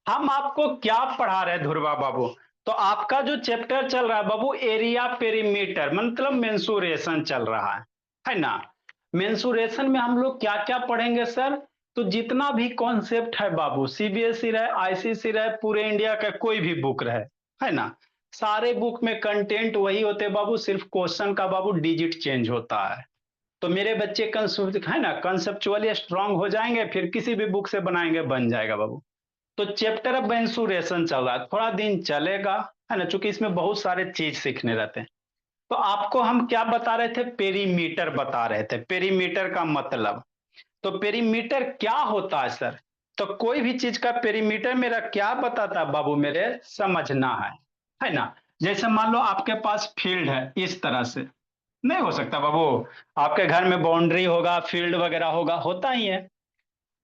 हम आपको क्या पढ़ा रहे हैं ध्रुवा बाबू? तो आपका जो चैप्टर चल रहा है बाबू, एरिया पेरीमीटर मतलब मेंसुरेशन चल रहा है ना? मेंसुरेशन में हम लोग क्या क्या पढ़ेंगे सर? तो जितना भी कॉन्सेप्ट है बाबू, सीबीएसई रहे, आईसीएसई रहे, पूरे इंडिया का कोई भी बुक रहे, है ना, सारे बुक में कंटेंट वही होते हैं बाबू, सिर्फ क्वेश्चन का बाबू डिजिट चेंज होता है। तो मेरे बच्चे है ना, कंसेप्चुअली स्ट्रांग हो जाएंगे, फिर किसी भी बुक से बनाएंगे बन जाएगा बाबू। तो चैप्टर ऑफ मेंसुरेशन चल रहा है, थोड़ा दिन चलेगा, है ना, चूंकि इसमें बहुत सारे चीज सीखने रहते हैं। तो आपको हम क्या बता रहे थे? पेरीमीटर बता रहे थे, पेरीमीटर का मतलब। तो पेरीमीटर क्या होता है सर? तो कोई भी चीज का पेरीमीटर मेरा क्या बताता है बाबू, मेरे समझना है ना? जैसे मान लो आपके पास फील्ड है इस तरह से, नहीं हो सकता बाबू, आपके घर में बाउंड्री होगा, फील्ड वगैरह होगा, होता ही है।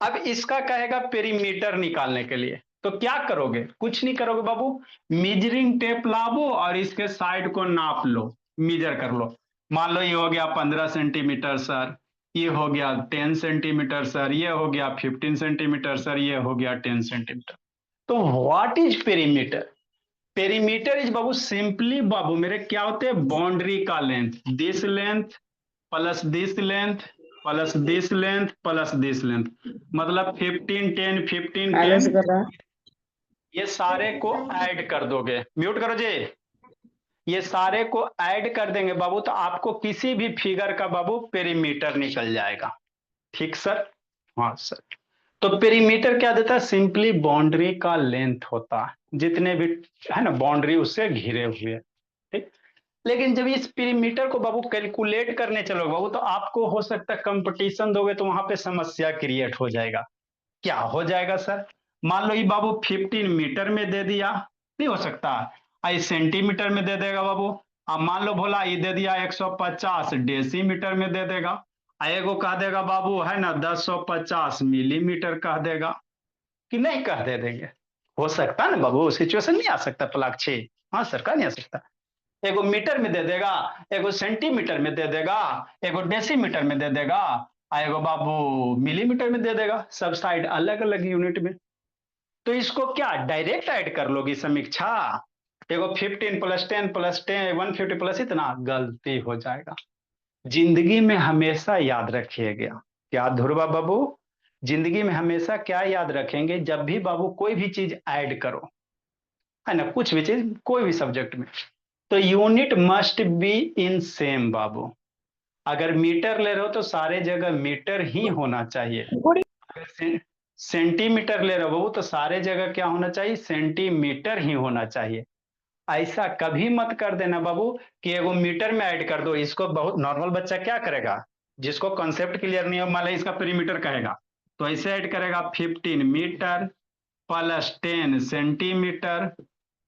अब इसका कहेगा पेरीमीटर निकालने के लिए, तो क्या करोगे? कुछ नहीं करोगे बाबू, मेजरिंग टेप लाओ और इसके साइड को नाप लो, मेजर कर लो। मान लो ये हो गया 15 सेंटीमीटर सर, ये हो गया 10 सेंटीमीटर सर, ये हो गया 15 सेंटीमीटर सर, ये हो गया 10 सेंटीमीटर। तो what is perimeter? Perimeter is बाबू सिंपली बाबू मेरे क्या होते हैं, बाउंड्री का length, this length plus this length plus this length plus this length, मतलब 15 10 15 बैलेंस 10, कर रहा है। ये सारे को ऐड कर दोगे, म्यूट करो जी, ये सारे को ऐड कर देंगे बाबू, तो आपको किसी भी फिगर का बाबू पेरीमीटर निकल जाएगा। ठीक सर? हाँ सर। तो पेरीमीटर क्या देता है? सिंपली बाउंड्री का लेंथ होता है, जितने भी है ना बाउंड्री उससे घिरे हुए। ठीक। लेकिन जब इस पेरीमीटर को बाबू कैलकुलेट करने चलोगे बाबू, तो आपको हो सकता है कंपटीशन दोगे तो वहां पे समस्या क्रिएट हो जाएगा। क्या हो जाएगा सर? मान लो ये बाबू 15 मीटर में दे दिया, नहीं हो सकता, आई सेंटीमीटर में दे देगा बाबू। अब मान लो भोला ये दे दिया 150 डेसीमीटर में दे देगा, एगो कह देगा बाबू है ना 1050 मिलीमीटर कह देगा, कि नहीं कह दे देंगे? हो सकता ना बाबू, सिचुएशन नहीं आ सकता पलाक्षी? हाँ सर, कहा नहीं आ सकता। एगो मीटर में दे देगा, एगो सेंटीमीटर में दे देगा, एगो डेसीमीटर में दे देगा, एगो बाबू मिलीमीटर में दे देगा, सब साइड अलग अलग यूनिट में। तो इसको क्या डायरेक्ट ऐड कर लोगी समीक्षा? एगो 15 + 10 + 10 150 प्लस इतना, गलती हो जाएगा। जिंदगी में हमेशा याद रखिएगा क्या ध्रुवा बाबू, जिंदगी में हमेशा क्या याद रखेंगे, जब भी बाबू कोई भी चीज ऐड करो, है ना, कुछ भी चीज कोई भी सब्जेक्ट में, तो unit must be in same बाबू। अगर मीटर ले रहे हो तो सारे जगह मीटर ही होना चाहिए। अगर सेंटीमीटर ले रहे हो बाबू तो सारे जगह क्या होना चाहिए? सेंटीमीटर ही होना चाहिए। ऐसा कभी मत कर देना बाबू कि एगो मीटर में ऐड कर दो। इसको बहुत नॉर्मल बच्चा क्या करेगा, जिसको कॉन्सेप्ट क्लियर नहीं हो, मान लो इसका पेरीमीटर कहेगा, तो ऐसे ऐड करेगा 15 मीटर प्लस 10 सेंटीमीटर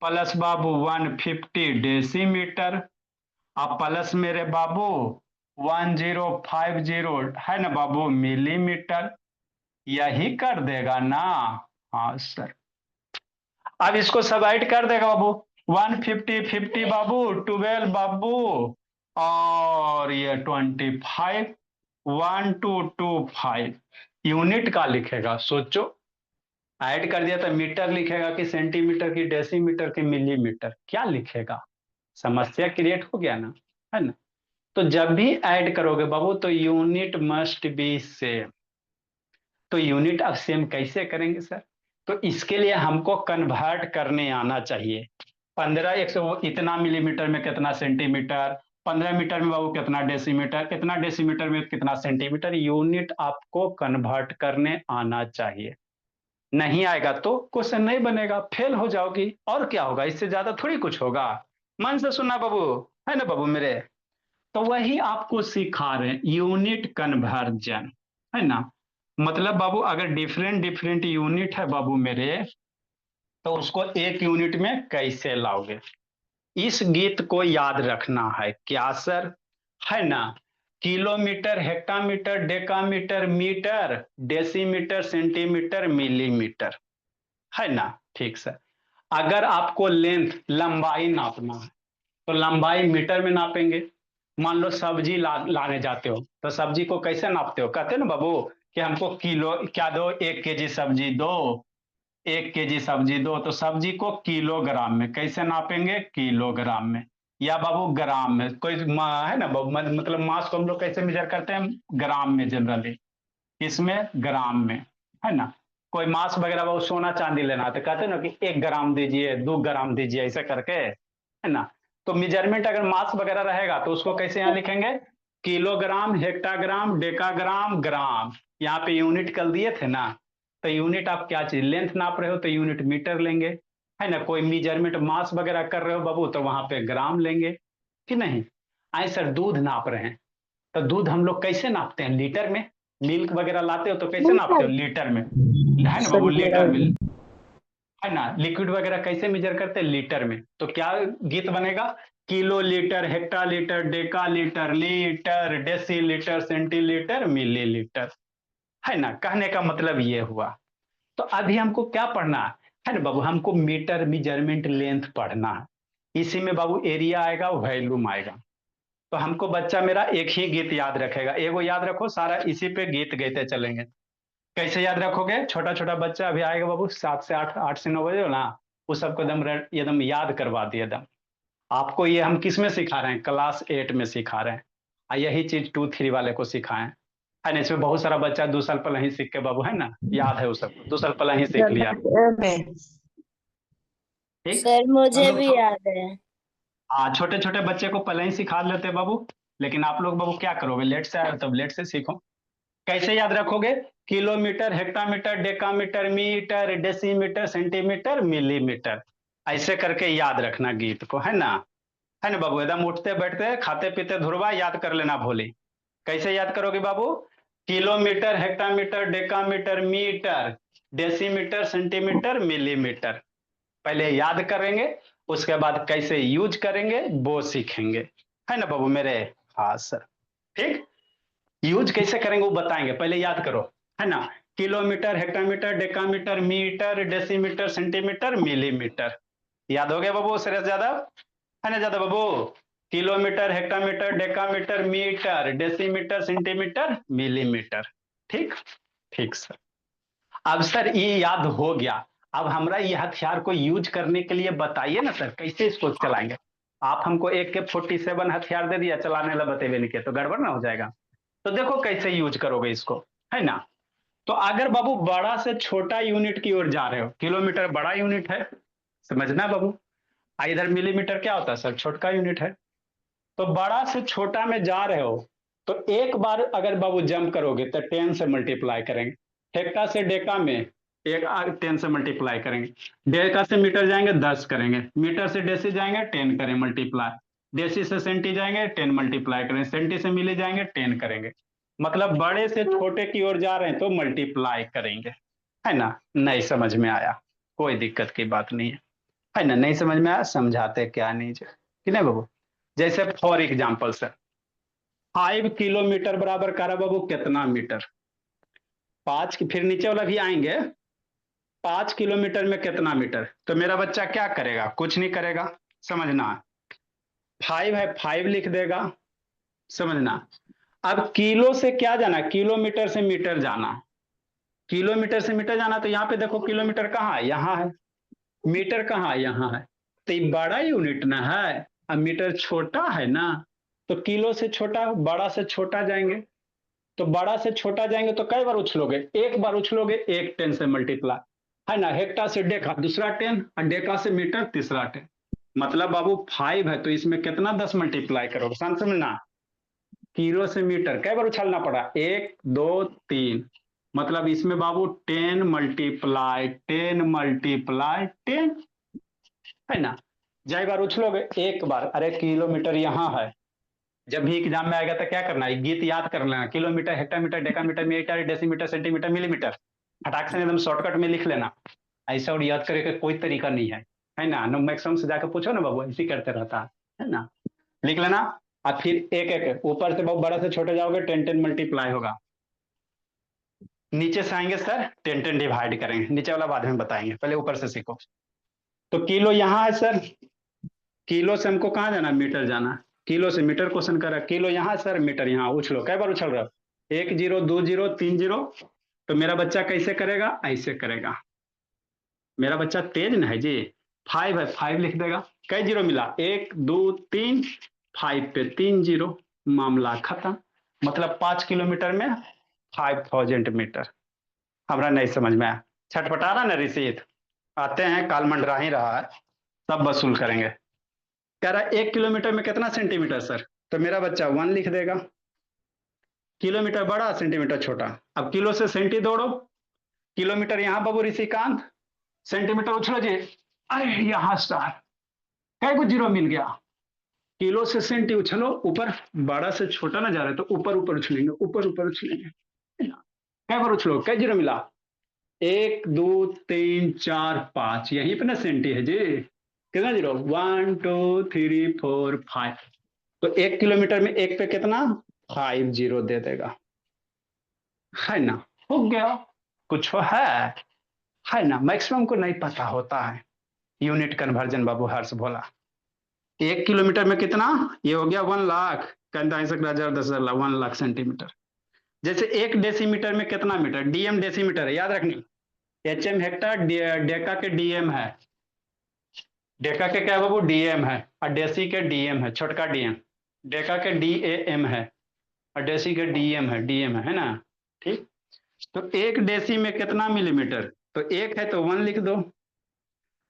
प्लस बाबू 150 डेसीमीटर, अब प्लस मेरे बाबू 1050 है ना बाबू मिलीमीटर, यही कर देगा ना? हाँ सर। अब इसको सब ऐड कर देगा बाबू, 150 50 बाबू 12 बाबू, और ये 25, 1225 यूनिट का लिखेगा। सोचो, ऐड कर दिया तो मीटर लिखेगा कि सेंटीमीटर की डेसीमीटर की मिलीमीटर, क्या लिखेगा? समस्या क्रिएट हो गया ना, है ना? तो जब भी ऐड करोगे बाबू तो यूनिट मस्ट बी सेम। तो यूनिट ऑफ सेम कैसे करेंगे सर? तो इसके लिए हमको कन्वर्ट करने आना चाहिए। 15 100 इतना मिलीमीटर में कितना सेंटीमीटर, 15 मीटर में बाबू कितना डेसीमीटर, इतना डेसीमीटर में कितना सेंटीमीटर, यूनिट आपको कन्वर्ट करने आना चाहिए। नहीं आएगा तो क्वेश्चन नहीं बनेगा, फेल हो जाओगी। और क्या होगा, इससे ज्यादा थोड़ी कुछ होगा। मन से सुनना बाबू, है ना बाबू मेरे? तो वही आपको सिखा रहे हैं, यूनिट कन्वर्जन, है ना? मतलब बाबू अगर डिफरेंट डिफरेंट यूनिट है बाबू मेरे, तो उसको एक यूनिट में कैसे लाओगे? इस गीत को याद रखना है क्या सर? है ना? Kilometre, hectometre, decametre, metre, decimetre, centimetre, millimetre, है ना? ठीक सर। अगर आपको लेंथ लंबाई नापना है तो लंबाई मीटर में नापेंगे। मान लो सब्जी लाने जाते हो तो सब्जी को कैसे नापते हो? कहते हो ना बाबू कि हमको किलो क्या दो, 1 केजी सब्जी दो, 1 केजी सब्जी दो, तो सब्जी को किलोग्राम में कैसे नापेंगे? किलोग्राम में, या बाबू ग्राम में। कोई है ना बाबू, मतलब मास को हम लोग कैसे मेजर करते हैं? ग्राम में जनरली। इसमें ग्राम में, है ना। कोई मास वगैरह बाबू सोना चांदी लेना तो कहते हैं ना कि 1 ग्राम दीजिए, 2 ग्राम दीजिए, ऐसे करके, है ना। तो मेजरमेंट अगर मास वगैरह रहेगा तो उसको कैसे यहाँ लिखेंगे? किलोग्राम, हेक्टाग्राम, डेकाग्राम, ग्राम। यहाँ पे यूनिट कल दिए थे ना, तो यूनिट आप क्या चीज, लेंथ नाप रहे हो तो यूनिट मीटर लेंगे, है ना। कोई मेजरमेंट मास वगैरह कर रहे हो बाबू तो वहां पे ग्राम लेंगे, कि नहीं। आए सर दूध नाप रहे हैं, तो दूध हम लोग कैसे नापते हैं? लीटर में। मिल्क वगैरह लाते हो तो कैसे नहीं नापते सर, हो? लीटर में, है ना बाबू, लीटर में, है ना। लिक्विड वगैरह कैसे मेजर करते हैं? लीटर में। तो क्या गीत बनेगा? Kilolitre, hectolitre, decalitre, litre, decilitre, centilitre, millilitre, है ना। कहने का मतलब ये हुआ। तो अभी हमको क्या पढ़ना है ना बाबू? हमको मीटर, मेजरमेंट, लेंथ पढ़ना है। इसी में बाबू एरिया आएगा, वॉल्यूम आएगा। तो हमको बच्चा मेरा एक ही गीत याद रखेगा, एगो याद रखो, सारा इसी पे गीत गाते चलेंगे। कैसे याद रखोगे? छोटा छोटा बच्चा अभी आएगा बाबू, 7 से 8, 8 से 9 बजे हो ना, वो सबको एकदम याद करवा दिए एकदम। आपको ये हम किस में सिखा रहे हैं? क्लास 8 में सिखा रहे हैं। यही चीज 2, 3 वाले को सिखाएं, है ना। इसमें बहुत सारा बच्चा 2 साल पहले ही सीख के बाबू, है ना, याद है वो सबको, 2 साल पहले ही सीख लिया। में ठीक। सर तो हम मुझे लोग भी याद है। हाँ, छोटे छोटे बच्चे को पहले ही सिखा लेते हैं बाबू। लेकिन आप लोग बाबू क्या करोगे? लेट से आए हो, तब लेट से सीखो। कैसे याद रखोगे? Kilometre, hectometre, decametre, metre, decimetre, centimetre, millimetre, ऐसे करके याद रखना गीत को, है ना बाबू। एकदम उठते बैठते खाते पीते धुरवा याद कर लेना भोली। कैसे याद करोगे बाबू? Kilometre, hectometre, decametre, metre, decimetre, centimetre, millimetre, पहले याद करेंगे, उसके बाद कैसे यूज करेंगे वो सीखेंगे, है ना बाबू मेरे। हाँ सर, ठीक। यूज कैसे करेंगे वो बताएंगे, पहले याद करो, है ना। Kilometre, hectometre, decametre, metre, decimetre, centimetre, millimetre. याद हो गया बाबू सुरेश यादव, है ना यादव बाबू? Kilometre, hectometre, decametre, metre, decimetre, centimetre, millimetre. ठीक। ठीक सर। अब सर ये याद हो गया। अब हमरा ये हथियार को यूज करने के लिए बताइए ना सर, कैसे इसको चलाएंगे? आप हमको AK-47 हथियार दे दिया चलाने वाला, बतेबे नहीं किया तो गड़बड़ ना हो जाएगा। तो देखो कैसे यूज करोगे इसको, है ना। तो अगर बाबू बड़ा से छोटा यूनिट की ओर जा रहे हो, किलोमीटर बड़ा यूनिट है, समझना बाबू। इधर मिलीमीटर क्या होता है सर? छोटा यूनिट है। तो बड़ा से छोटा में जा रहे हो, तो एक बार अगर बाबू जंप करोगे तो 10 से मल्टीप्लाई करेंगे। हेक्टा से डेका में एक 10 से मल्टीप्लाई करेंगे। डेका से मीटर जाएंगे 10 करेंगे, मीटर से डेसी जाएंगे 10 करें मल्टीप्लाई, डेसी से सेंटी जाएंगे 10 मल्टीप्लाई करें, सेंटी से मिली जाएंगे 10 करेंगे। मतलब बड़े से छोटे की ओर जा रहे हैं तो मल्टीप्लाई करेंगे, है ना। नहीं समझ में आया? कोई दिक्कत की बात नहीं है ना। नहीं समझ में आया, समझाते क्या नहीं कि नहीं बाबू। जैसे फॉर एग्जाम्पल सर, 5 किलोमीटर बराबर करा बाबू कितना मीटर? 5 की फिर नीचे वाला भी आएंगे। 5 किलोमीटर में कितना मीटर? तो मेरा बच्चा क्या करेगा? कुछ नहीं करेगा, समझना। 5 है, 5 लिख देगा, समझना। अब किलो से क्या जाना? किलोमीटर से मीटर जाना। किलोमीटर से मीटर जाना, तो यहाँ पे देखो किलोमीटर कहाँ है? यहाँ है। मीटर कहाँ है? यहाँ है। तो ये बड़ा यूनिट ना है, अब मीटर छोटा है ना। तो किलो से छोटा, बड़ा से छोटा जाएंगे। तो बड़ा से छोटा जाएंगे तो कई बार उछलोगे? एक बार उछलोगे, एक 10 से मल्टीप्लाई, है ना। हेक्टा से डेका दूसरा 10, और डेका से मीटर तीसरा 10। मतलब बाबू 5 है तो इसमें कितना 10 मल्टीप्लाई करोगे? समझना। किलो से मीटर कई बार उछलना पड़ा? 1, 2, 3। मतलब इसमें बाबू 10 मल्टीप्लाई 10 मल्टीप्लाई 10, है ना। जय बार उछलोगे एक बार, अरे किलोमीटर यहाँ है। जब भी एग्जाम में आएगा तो क्या करना है? गीत याद कर लेना, kilometre, hectometre, decametre, metre, decimetre, centimetre, millimetre. फटाक से एकदम शॉर्टकट में लिख लेना। ऐसा और याद करे का कोई तरीका नहीं है ना। नो मैक्सिमम से जाकर पूछो ना बाबू, ऐसे करते रहता है ना। लिख लेना। और फिर एक एक ऊपर से बाबू बड़ा से छोटे जाओगे, 10 मल्टीप्लाई होगा। नीचे से आएंगे सर, 10 डिवाइड करेंगे, नीचे वाला बाद में बताएंगे, पहले ऊपर से सीखो। तो किलो यहाँ है सर, किलो से हमको कहाँ जाना? मीटर जाना। किलो से मीटर क्वेश्चन कर रहा है, किलो यहाँ सर, मीटर यहाँ। उछलो, कई बार उछल रहा हो? 1 0 2 0 3 0। तो मेरा बच्चा कैसे करेगा? ऐसे करेगा। मेरा बच्चा तेज ना है जी। 5 है, 5 लिख देगा। कई जीरो मिला? 1 2 3, 5 पे 3 जीरो, मामला खत्म। मतलब 5 किलोमीटर में 5000 मीटर। हमारा नहीं समझ में आया, छटपटा रहा ना रिसीत। आते हैं, काल मंडरा ही रहा है, सब वसूल करेंगे। कह रहा है 1 किलोमीटर में कितना सेंटीमीटर सर? तो मेरा बच्चा 1 लिख देगा। किलोमीटर बड़ा, सेंटीमीटर छोटा। अब किलो से सेंटी दौड़ो। किलोमीटर यहां बाबू ऋषिकांत, सेंटीमीटर उछलो जी। अरे यहां स्टार, कई को जीरो मिल गया। किलो से सेंटी उछलो ऊपर, बड़ा से छोटा ना जा रहे तो ऊपर ऊपर उछलेंगे, ऊपर ऊपर उछलेंगे। कई बार उछलो, कई जीरो मिला? 1 2 3 4 5, यहीं पे ना सेंटी है जी। कितना जीरो? 1 2 3 4 5। तो 1 किलोमीटर में एक पे कितना? 5 जीरो दे देगा, है ना? हो गया। कुछ है ना? मैक्सिमम को नहीं पता होता है यूनिट कन्वर्जन बाबू हर्ष भोला। 1 किलोमीटर में कितना? ये हो गया 1 लाख, 45,000 10,000 1 लाख सेंटीमीटर। जैसे 1 डेसीमीटर में कितना मीटर? डीएम डेसीमीटर है, याद रखनी। एचएम हेक्टर, डेका के डीएम है। डेका के क्या बाबू? डीएम है। और डेसी के डीएम है, छोटका डीएम। डेका के डीएम है और डेसी के डीएम है ना? ठीक। तो 1 डेसी में कितना मिलीमीटर? तो 1 है तो 1 लिख दो।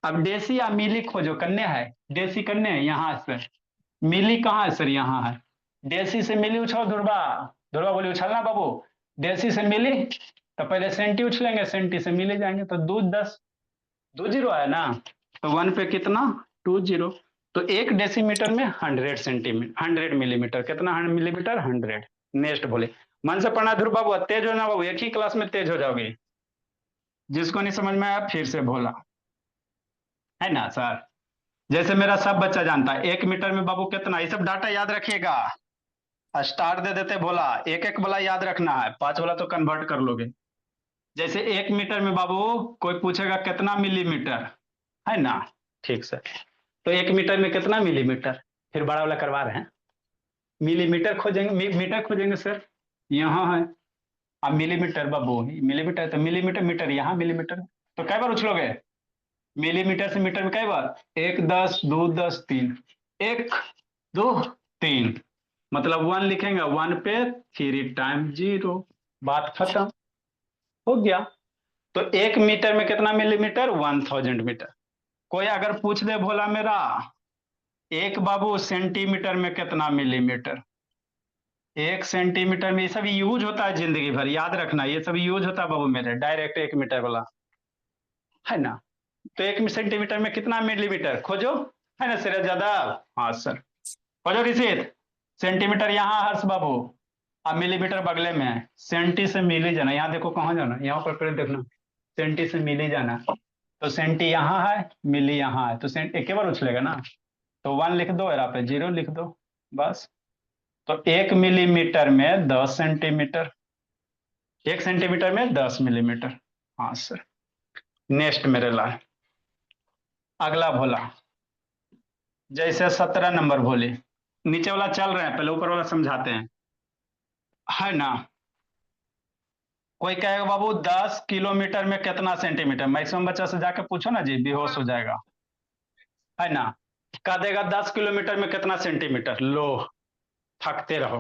अब डेसी या मिली खोजो, कन्या है। डेसी कन्या है यहाँ से। मिली कहाँ है सर? यहाँ है। डेसी से मिली उछाओ ध्रुवा। ध्रुवा बोली उछलना बाबू। डेसी से मिली तो पहले सेंटी उछलेंगे, सेंटी से मिली जाएंगे, तो 2 10, 2 जीरो है ना? तो 1 पे कितना? 2 जीरो। तो 1 डेसीमीटर में 100 सेंटीमीटर, 100 मिलीमीटर। कितना? 100 मिलीमीटर, 100। नेक्स्ट बोले, मन से पढ़ना ध्रुव बाबू, तेज हो ना बाबू, एक ही क्लास में तेज हो जाओगे। जिसको नहीं समझ में आया फिर से बोला, है ना सर? जैसे मेरा सब बच्चा जानता है 1 मीटर में बाबू कितना, ये सब डाटा याद रखिएगा। स्टार दे देते बोला, एक एक वाला याद रखना है, 5 वाला तो कन्वर्ट कर लोगे। जैसे 1 मीटर में बाबू कोई पूछेगा कितना मिलीमीटर, है ना? ठीक सर। तो 1 मीटर में कितना मिलीमीटर? फिर बड़ा वाला करवा रहे हैं। मिलीमीटर खोजेंगे, मीटर खोजेंगे सर, यहाँ है। अब मिलीमीटर बाबू, मिलीमीटर तो मिलीमीटर, मीटर यहाँ मिलीमीटर। तो कई बार उछलोगे? मिलीमीटर से मीटर में कई बार? 1 10 2 10 3, 1 2 3, मतलब 1 लिखेंगे, 1 पे 3 टाइम 0, बात खत्म। हो गया। तो 1 मीटर में कितना मिलीमीटर? 1000 मीटर। कोई अगर पूछ दे भोला मेरा, एक बाबू सेंटीमीटर में कितना मिलीमीटर? 1 सेंटीमीटर में, ये सब यूज होता है जिंदगी भर, याद रखना, ये सब यूज होता है बाबू मेरे, डायरेक्ट 1 मीटर वाला, है ना? तो 1 सेंटीमीटर में कितना मिलीमीटर खोजो, है ना सिरा ज्यादा? हाँ सर। खोजो रिसीत। सेंटीमीटर यहाँ हर्ष बाबू, अब मिलीमीटर बगले में है। सेंटी से मिली जाना, यहाँ देखो कहाँ जाना, यहाँ पर देखना, सेंटी से मिली जाना। तो सेंटी यहाँ है, मिली यहाँ है, तो सेंट एक बार उछलेगा ना। तो 1 लिख दो और आप 0 लिख दो, बस। तो 1 मिलीमीटर में 10 सेंटीमीटर, 1 सेंटीमीटर में 10 मिलीमीटर। हाँ सर। नेक्स्ट मेरे लाल, अगला भोला। जैसे 17 नंबर भोले, नीचे वाला चल रहे हैं, पहले ऊपर वाला समझाते हैं, है ना? कोई कहेगा बाबू 10 किलोमीटर में कितना सेंटीमीटर, मैक्सिमम बच्चा से जाके पूछो ना जी, बेहोश हो जाएगा, है ना? कह देगा 10 किलोमीटर में कितना सेंटीमीटर, लो थकते रहो।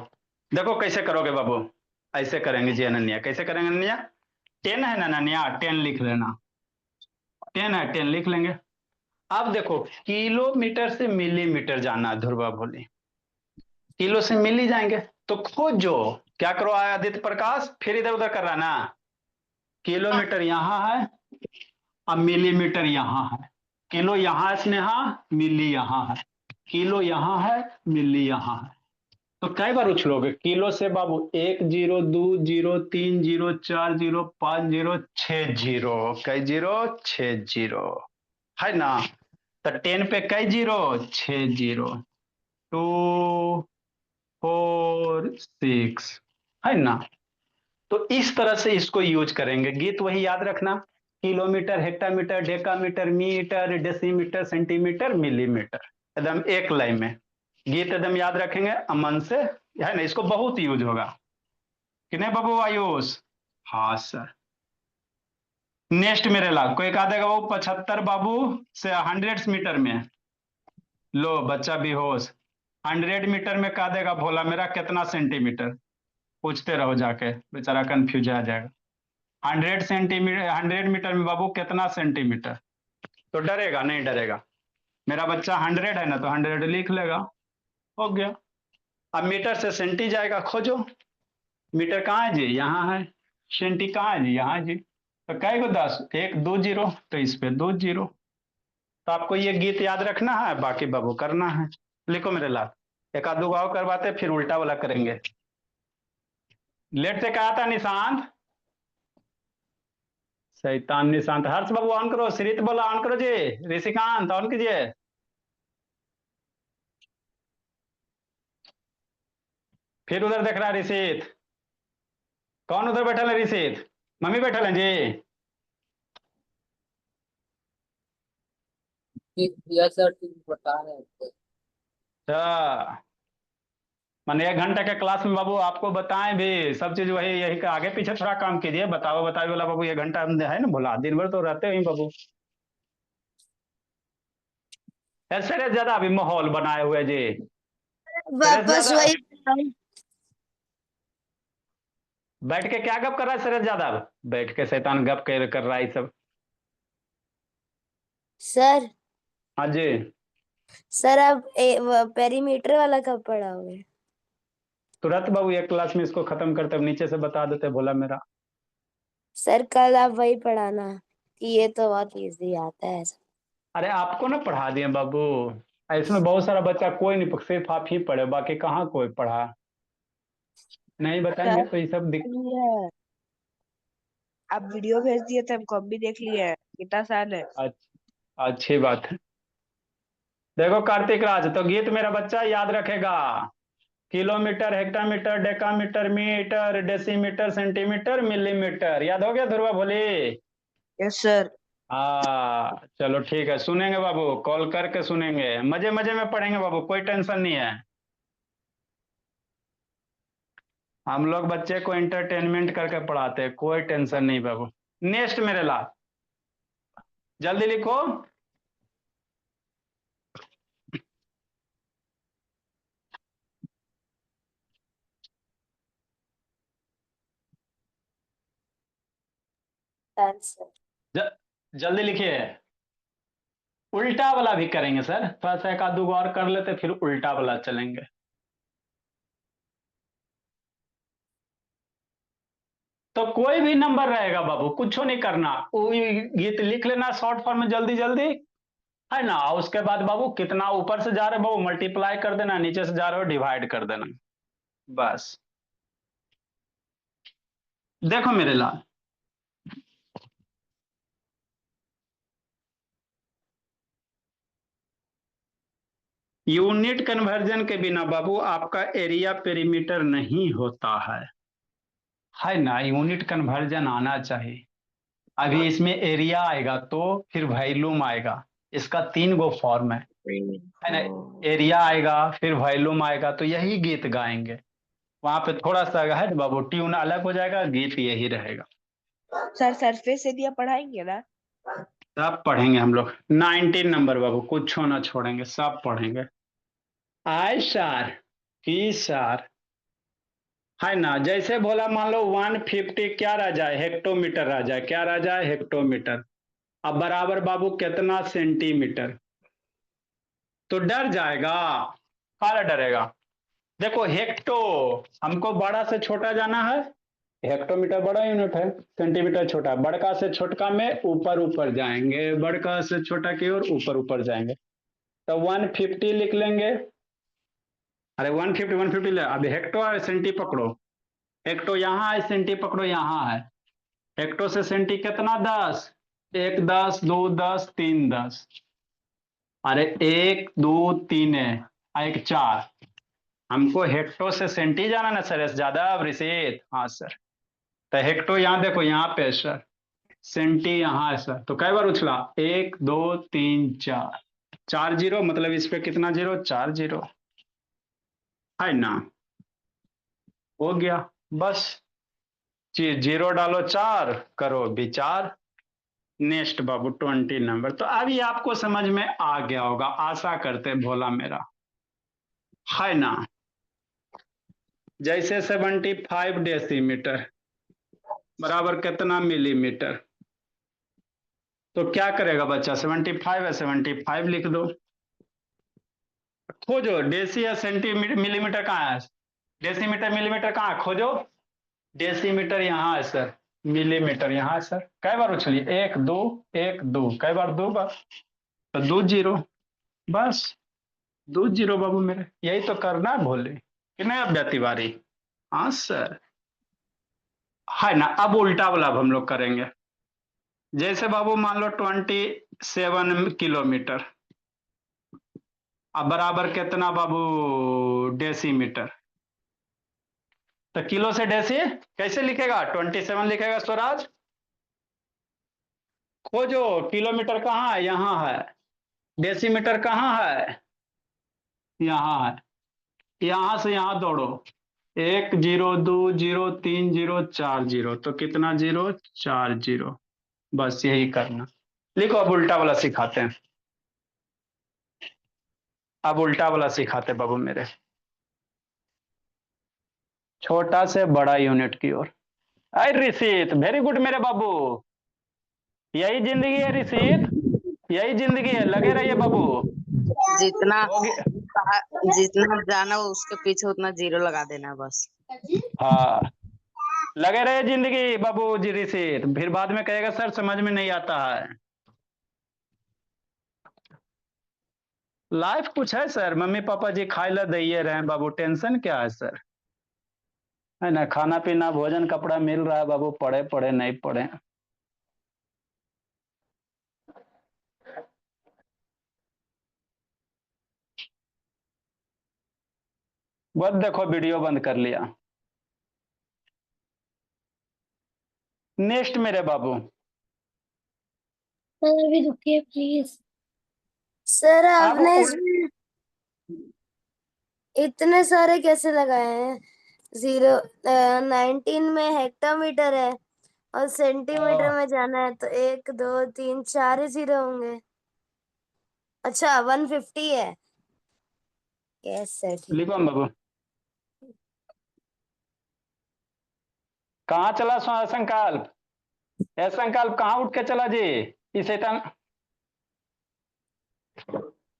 देखो कैसे करोगे बाबू, ऐसे करेंगे जी अनन्या, कैसे करेंगे अनन्या? 10 है ना अनन्या, 10 लिख लेना। 10 है, 10 लिख लेंगे। अब देखो किलोमीटर से मिलीमीटर जाना है ध्रुवा भोली, किलो से मिली जाएंगे। तो खोजो, क्या करो आदित्य प्रकाश, फिर इधर उधर कर रहा ना। किलोमीटर यहाँ है, अब मिलीमीटर यहाँ है। किलो यहाँ है स्नेहा, मिली यहाँ है। किलो यहाँ है, मिली यहाँ है। तो कई बार उछलोगे किलो से बाबू? 1 zero, 2 zero, 3 zero, 4 zero, 5 zero, 6 zero. कई जीरो? 6 जीरो, है ना? तो 10 पे कई जीरो? 6 जीरो। 2 4 6, है ना? तो इस तरह से इसको यूज करेंगे। गीत वही याद रखना, kilometre, hectometre, decametre, metre, decimetre, centimetre, millimetre, एकदम एक लाइन में गीत एकदम याद रखेंगे अमन से, है ना? इसको बहुत यूज होगा कि नहीं बाबू आयुष? हाँ सर। नेक्स्ट मेरे लाग कोई कहा देगा वो 75 बाबू से 100 मीटर में। लो बच्चा बेहोश। 100 मीटर में कहा देगा भोला मेरा कितना सेंटीमीटर। पूछते रहो जाके बेचारा कंफ्यूज आ जाएगा। 100 सेंटीमीटर 100 मीटर में बाबू कितना सेंटीमीटर। तो डरेगा नहीं डरेगा। मेरा बच्चा 100 है ना तो 100 लिख लेगा। हो गया। अब मीटर से सेंटी जाएगा खोजो। मीटर कहाँ है जी यहाँ है। सेंटी कहाँ है जी यहाँ है जी। तो कई को 10 1 2 जीरो तो इस पे 2 जीरो। तो आपको ये गीत याद रखना है बाकी बाबू करना है। लिखो मेरे लाल एक आध दो और करवाते फिर उल्टा वाला करेंगे। लेट से कहा था निशांत। शैतान निशांत हर्ष बाबू ऑन करो श्रीत बोला ऑन करो जी। ऋषिकांत ऑन कीजिए। फिर उधर देख रहा है ऋषित। कौन उधर बैठल है ऋषित। मम्मी बैठल है जी। यस सर तुम बता रहे थे। अच्छा मैंने 1 घंटे के क्लास में बाबू आपको बताएं भी सब चीज वही यही का आगे पीछे थोड़ा काम कीजिए बताओ बताओ वाला बाबू 1 घंटा हम है ना बोला दिन भर तो रहते ही बाबू। ऐसे रे ज्यादा अभी माहौल बनाए हुए जी। सरेश वापस यादव वही। बैठ के क्या गप कर रहा है सरेश यादव। बैठ के शैतान गप कर रहा है ये सब। सर हाँ जी। सर अब पेरीमीटर वाला कब पढ़ाओगे? तुरंत बाबू एक क्लास में इसको खत्म करते नीचे से बता देते बोला मेरा। सर कल आप वही पढ़ाना कि ये तो बहुत इजी आता है। अरे आपको ना पढ़ा दिए बाबू। इसमें बहुत सारा बच्चा कोई नहीं सिर्फ आप ही पढ़े बाकी कहाँ कोई पढ़ा। नहीं बताएंगे सर तो ये सब ये आप वीडियो भेज दिए थे हमको हम भी देख लिए हैं कितना आसान है। अच्छी बात है। देखो कार्तिक राज तो गीत मेरा बच्चा याद रखेगा। Kilometre hectometre decametre metre decimetre centimetre millimetre याद हो गया ध्रुवा भोली। Yes sir. चलो ठीक है सुनेंगे बाबू कॉल करके सुनेंगे मजे मजे में पढ़ेंगे बाबू कोई टेंशन नहीं है। हम लोग बच्चे को एंटरटेनमेंट करके पढ़ाते हैं कोई टेंशन नहीं बाबू। नेक्स्ट मेरे ला जल्दी लिखो। आंसर जल्दी लिखिए। उल्टा वाला भी करेंगे सर थोड़ा सा एक आध दो और कर लेते फिर उल्टा वाला चलेंगे। तो कोई भी नंबर रहेगा बाबू कुछ नहीं करना कोई गीत लिख लेना शॉर्ट फॉर्म में जल्दी जल्दी है ना उसके बाद बाबू कितना ऊपर से जा रहे हो बाबू मल्टीप्लाई कर देना नीचे से जा रहे हो डिवाइड कर देना। बस देखो मेरे लाल यूनिट कन्वर्जन के बिना बाबू आपका एरिया पेरीमीटर नहीं होता है ना यूनिट कन्वर्जन आना चाहिए। अभी इसमें एरिया आएगा तो फिर वॉल्यूम आएगा। इसका 3 गो फॉर्म है ना। एरिया आएगा फिर वॉल्यूम आएगा तो यही गीत गाएंगे। वहां पे थोड़ा सा है ना बाबू ट्यून अलग हो जाएगा गीत यही रहेगा। सर सरफेस एरिया पढ़ाएंगे ना। सब पढ़ेंगे हम लोग 19 नंबर बाबू कुछ ना छोड़ेंगे सब पढ़ेंगे। आई सार की सार है ना जैसे बोला मान लो 150 क्या रह जाए हेक्टोमीटर रह जाए क्या रह जाए हेक्टोमीटर। अब बराबर बाबू कितना सेंटीमीटर। तो डर जाएगा। काला डरेगा। देखो हेक्टो हमको बड़ा से छोटा जाना है। हेक्टोमीटर बड़ा यूनिट है सेंटीमीटर छोटा बड़का से छोटका में ऊपर ऊपर जाएंगे बड़का से छोटा की ओर ऊपर ऊपर जाएंगे। तो 150 लिख लेंगे। अरे 150 ले अब हेक्टो और सेंटी पकड़ो। हेक्टो यहाँ है सेंटी पकड़ो यहाँ है। हेक्टो से सेंटी कितना 10 1 10 2 10 3 10। अरे 1 2 3 है 1 4। हमको हेक्टो से सेंटी जाना ना सर ज्यादा ऋषित हाँ सर। तो हेक्टो यहाँ देखो यहाँ पे सर सेंटी यहाँ है सर तो कई बार उछला 1 2 3 4 4 जीरो मतलब इस पे कितना जीरो 4 जीरो है ना। हो गया बस जीरो डालो 4 करो विचार नेक्स्ट बाबू 20 नंबर। तो अभी आपको समझ में आ गया होगा, आशा करते भोला मेरा, है ना। जैसे 75 डेसीमीटर बराबर कितना मिलीमीटर, तो क्या करेगा बच्चा, 75 है 75 लिख दो। खोजो डेसी या सेंटीमीटर, मिलीमीटर कहाँ है, डेसीमीटर मिलीमीटर कहाँ है, खोजो। डेसीमीटर यहाँ है सर, मिलीमीटर यहाँ है सर। कई बार उछली, एक दो, एक दो, कई बार, दो बार, तो 2 जीरो, बस 2 जीरो बाबू मेरे, यही तो करना है भोले कि नहीं अब तिवारी। हाँ सर, है ना। अब उल्टा वाला अब हम लोग करेंगे। जैसे बाबू मान लो 27 किलोमीटर, अब बराबर कितना बाबू डेसीमीटर, तो किलो से डेसी कैसे लिखेगा, 27 लिखेगा स्वराज। खोजो किलोमीटर कहाँ है, यहाँ है। डेसीमीटर कहाँ है, यहाँ है। यहां से यहां दौड़ो, 1 जीरो 2 जीरो 3 जीरो 4 जीरो, तो कितना जीरो, 4 जीरो। बस यही करना। लिखो अब उल्टा वाला सिखाते हैं, अब उल्टा वाला सिखाते बाबू मेरे, छोटा से बड़ा यूनिट की ओर। अरे ऋषित, वेरी गुड मेरे बाबू, यही जिंदगी है ऋषित, यही जिंदगी है, लगे रहिए बाबू। जितना हो गया। जितना जाना उसके पीछे उतना जीरो लगा देना बस। हाँ, लगे रहे जिंदगी बाबू जी ऋषित, फिर बाद में कहेगा सर समझ में नहीं आता है। लाइफ कुछ है सर, मम्मी पापा जी खाए ला दइए रहे हैं बाबू, टेंशन क्या है सर, है ना। खाना पीना भोजन कपड़ा मिल रहा है बाबू, पढ़े पढ़े नहीं पढ़े। बस देखो वीडियो बंद कर लिया। नेक्स्ट मेरे बाबू, सर अभी रुकिए प्लीज। सर अब आपने इसमें इतने सारे कैसे लगाए हैं, 19 में हेक्टोमीटर है और सेंटीमीटर में जाना है, तो 1 2 3 4 ही जीरो होंगे। अच्छा 150 है। यस सर ठीक लिखो है। बाबू, कहाँ चला संकल्प, ये संकल्प कहाँ उठ के चला जी, इस शैतान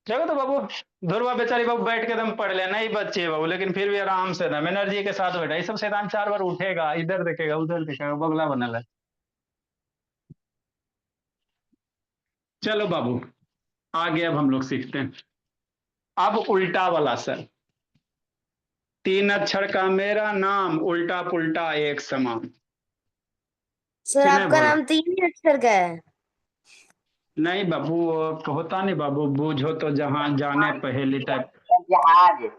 जगह। तो बाबू ध्रुवा बेचारी बाबू बैठ के दम पढ़ ले, नहीं बच्ची है बाबू, लेकिन फिर भी आराम से दम एनर्जी के साथ बैठा। ये सब शैतान 4 बार उठेगा, इधर देखेगा उधर देखेगा, बगला बनल है। चलो बाबू आगे अब हम लोग सीखते हैं। अब उल्टा वाला सर, 3 अक्षर का मेरा नाम, उल्टा पुल्टा एक समान। सर कि नहीं आपका बोला, नाम 3 ही अक्षर का है। नहीं बाबू वो होता नहीं बाबू, बूझो तो जहां जाने पहेली टाइप।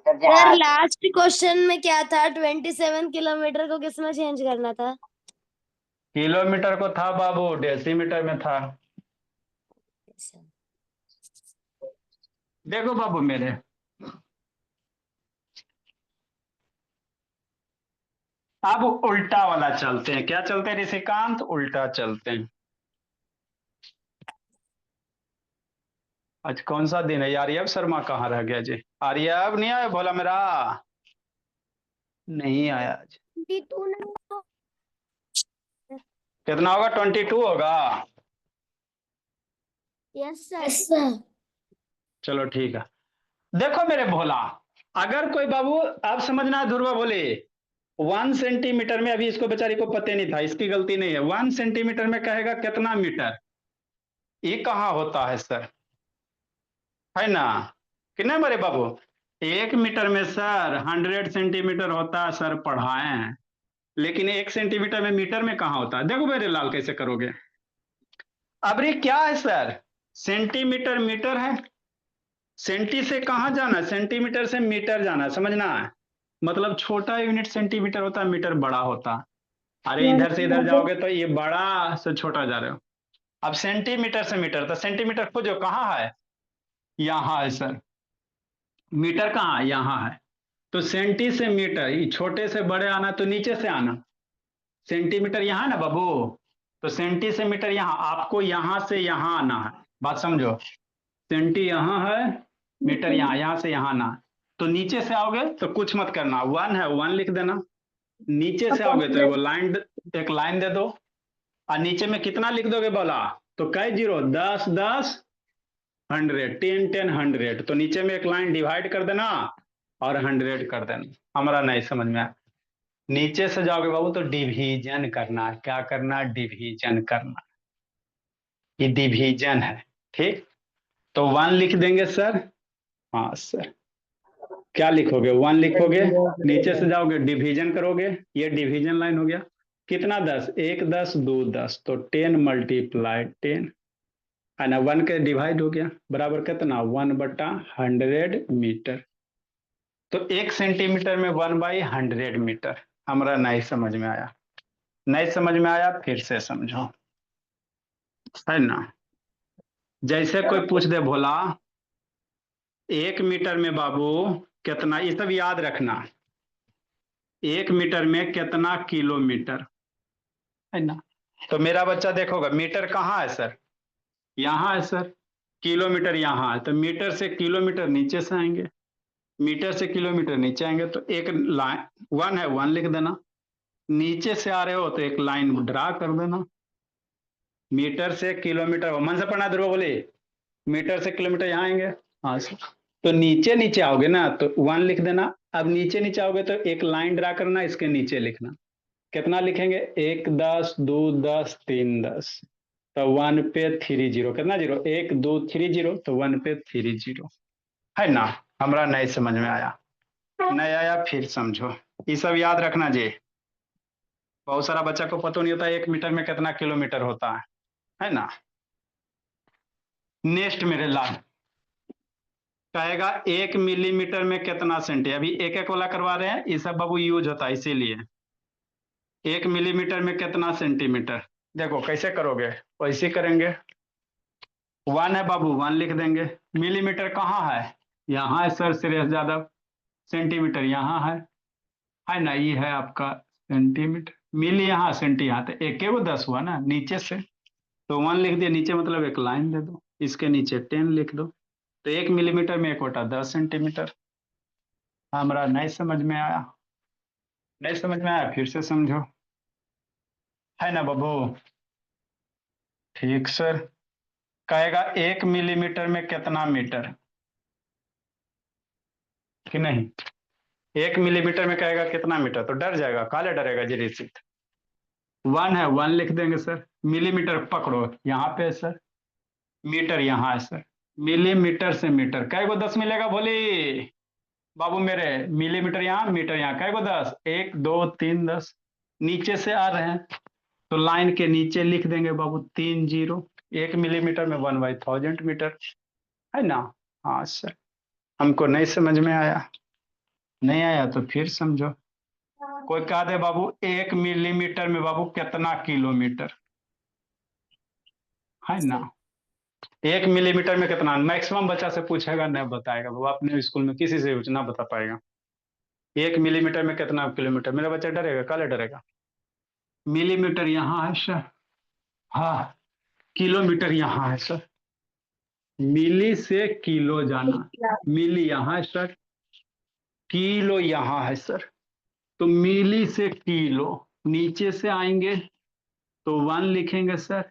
सर लास्ट क्वेश्चन में क्या था, 27 किलोमीटर को किसमें चेंज करना था। किलोमीटर को था बाबू, डेसीमीटर में था। देखो बाबू मेरे, अब उल्टा वाला चलते हैं। क्या चलते हैं ऋषिकांत, उल्टा चलते हैं। आज कौन सा दिन है, आर्यव शर्मा कहाँ रह गया जी, आर्यव नहीं आया भोला मेरा, नहीं आया आज। 22 नंबर। कितना होगा, 22 होगा। Yes sir. चलो ठीक है। देखो मेरे भोला, अगर कोई बाबू, अब समझना है ध्रुवा बोले 1 सेंटीमीटर में, अभी इसको बेचारी को पता नहीं था, इसकी गलती नहीं है। 1 सेंटीमीटर में कहेगा कितना मीटर, ये कहाँ होता है सर, है ना कि नहीं मेरे बाबू। 1 मीटर में सर 100 सेंटीमीटर होता है सर, पढ़ाए हैं। लेकिन 1 सेंटीमीटर में मीटर में कहाँ होता है, देखो मेरे लाल कैसे करोगे। अब ये क्या है सर, सेंटीमीटर मीटर है, सेंटी से कहाँ जाना है, सेंटीमीटर से मीटर जाना है, समझना है। मतलब छोटा यूनिट सेंटीमीटर होता है, मीटर बड़ा होता है। अरे इधर से इधर जाओगे तो ये बड़ा से छोटा जा रहे हो। अब सेंटीमीटर से मीटर, तो सेंटीमीटर खोजो कहाँ है, यहाँ है सर। मीटर कहाँ है, यहाँ है। तो सेंटी से मीटर, ये छोटे से बड़े आना तो नीचे से आना, सेंटीमीटर यहाँ है ना बाबू, तो सेंटी से मीटर यहाँ, आपको यहाँ से यहाँ आना है, बात समझो। सेंटी यहाँ है, मीटर यहाँ, यहाँ से यहाँ आना है। तो नीचे से आओगे तो कुछ मत करना, 1 है 1 लिख देना। नीचे से आओगे तो एक लाइन दे दो, और नीचे में कितना लिख दोगे बोला, तो कई जीरो, 10 10 100, 10 10 100। तो नीचे में एक लाइन डिवाइड कर देना और 100 कर देना। हमारा नहीं समझ में आया। नीचे से जाओगे बाबू तो डिवीजन करना है। क्या करना? डिवीजन करना। ये डिवीजन है, ठीक। तो 1 लिख देंगे सर। हाँ सर, क्या लिखोगे? 1 लिखोगे, नीचे से जाओगे डिवीजन करोगे, ये डिवीजन लाइन हो गया। कितना 10? 1 10 2 10, तो 10 मल्टीप्लाई 10 है ना, 1 के डिवाइड हो गया, बराबर कितना? 1/100 मीटर। तो 1 सेंटीमीटर में 1/100 मीटर। हमारा नहीं समझ में आया। नहीं समझ में आया, फिर से समझो, है ना। जैसे कोई पूछ दे भोला 1 मीटर में बाबू कितना, ये सब याद रखना। 1 मीटर में कितना किलोमीटर, है ना। तो मेरा बच्चा देखोगा मीटर कहाँ है सर? यहाँ है सर। किलोमीटर यहाँ है, तो मीटर से किलोमीटर नीचे से आएंगे, मीटर से किलोमीटर नीचे आएंगे, तो एक लाइन 1 है 1 लिख देना। नीचे से आ रहे हो तो एक लाइन ड्रा कर देना। मीटर से किलोमीटर, मन से पढ़ना ध्रुव बोले, मीटर से किलोमीटर यहाँ आएंगे। हाँ सर। तो नीचे नीचे आओगे ना तो 1 लिख देना। अब नीचे नीचे आओगे तो एक लाइन ड्रा करना, इसके नीचे लिखना। कितना लिखेंगे? 1 10 2 10 3 10, तो 1 पे 3 जीरो, कितना जीरो? 1 2 3 जीरो, तो 1 पे 3 जीरो, है ना। हमारा नहीं समझ में आया? नहीं आया, फिर समझो। ये सब याद रखना जी। बहुत सारा बच्चा को पता नहीं होता 1 मीटर में कितना किलोमीटर होता है ना। नेक्स्ट मेरे लाल कहेगा 1 मिलीमीटर में कितना सेंटी। अभी एक एक वाला करवा रहे हैं, ये सब बाबू यूज होता है, इसीलिए 1 मिलीमीटर में कितना सेंटीमीटर। देखो कैसे करोगे, वैसे करेंगे। 1 है बाबू, 1 लिख देंगे। मिलीमीटर कहाँ है? यहाँ है सर श्रेयस यादव। सेंटीमीटर यहाँ है ना, ये है आपका सेंटीमीटर। मिली यहाँ, सेंटी यहाँ, तो एक वो 10 हुआ ना नीचे से। तो 1 लिख दिया नीचे, मतलब एक लाइन दे दो, इसके नीचे 10 लिख दो। तो 1 मिलीमीटर में 1/10 सेंटीमीटर। हमारा नहीं समझ में आया? नहीं समझ में आया, फिर से समझो, है ना बाबू। ठीक सर। कहेगा 1 मिलीमीटर में कितना मीटर, कि नहीं? 1 मिलीमीटर में कहेगा कितना मीटर, तो डर जाएगा। काले डरेगा जी रिसिप्ट। 1 है 1 लिख देंगे सर। मिलीमीटर पकड़ो, यहाँ पे है सर। मीटर यहाँ है सर। मिलीमीटर से मीटर कै गो 10 मिलेगा बोली बाबू मेरे? मिलीमीटर यहाँ, मीटर यहाँ, कै गो 10? 1 2 3 10। नीचे से आ रहे हैं तो लाइन के नीचे लिख देंगे बाबू 3 जीरो। 1 मिलीमीटर में 1/1000 मीटर, है ना। हाँ सर। हमको नहीं समझ में आया? नहीं आया तो फिर समझो। कोई कहा दे बाबू 1 मिलीमीटर में बाबू कितना किलोमीटर, है ना। 1 मिलीमीटर में कितना, मैक्सिमम बच्चा से पूछेगा नहीं बताएगा वो, अपने स्कूल में किसी से ना बता पाएगा। 1 मिलीमीटर में कितना किलोमीटर, मेरा बच्चा डरेगा, काले डरेगा। मिलीमीटर यहाँ है सर। हाँ, किलोमीटर यहाँ है सर। मिली से किलो जाना, मिली यहाँ है सर, किलो यहाँ है सर। तो मिली से किलो, नीचे से आएंगे तो 1 लिखेंगे सर।